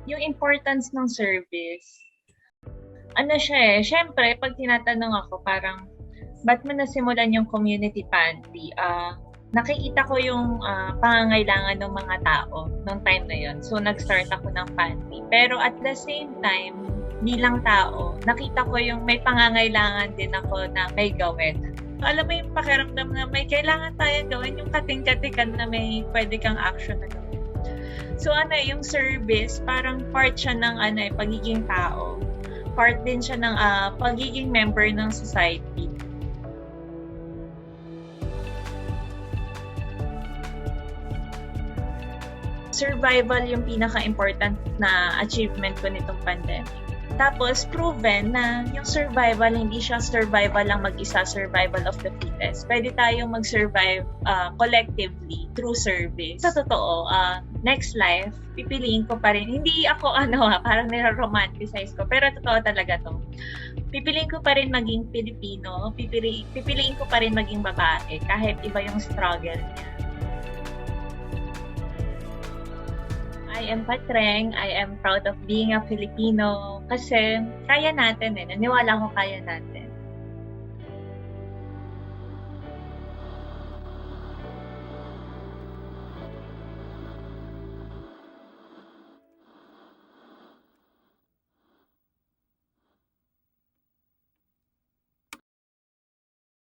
Yung importance ng service, ano siya eh, syempre 'pag tinatanong ako parang, ba't mo nasimulan yung community pantry? Nakikita ko yung, pangangailangan ng mga tao nung time na yun. So, nag-start ako ng pantry. Pero at the same time, bilang tao, nakita ko yung may pangangailangan din ako na may gawin. Alam mo yung pakiramdam na may kailangan tayong gawin, yung kating-katikan na may puwede kang action na gawin. So ano eh, yung service parang part siya ng ano eh, pagiging tao. Part din siya ng, pagiging member ng society. Survival yung pinaka-important na achievement ko nitong pandemic. Tapos proven na yung survival, hindi siya survival lang mag-isa, survival of the fittest. Pwede tayong mag-survive collectively through service. Sa totoo, next life, pipiliin ko pa rin. Hindi ako parang nire-romanticize ko, pero totoo talaga to. Pipiliin ko pa rin maging Pilipino, pipiliin ko pa rin maging babae kahit iba yung struggle niya. I am Patreng. I am proud of being a Filipino kasi kaya natin eh. Naniwala ko kaya natin.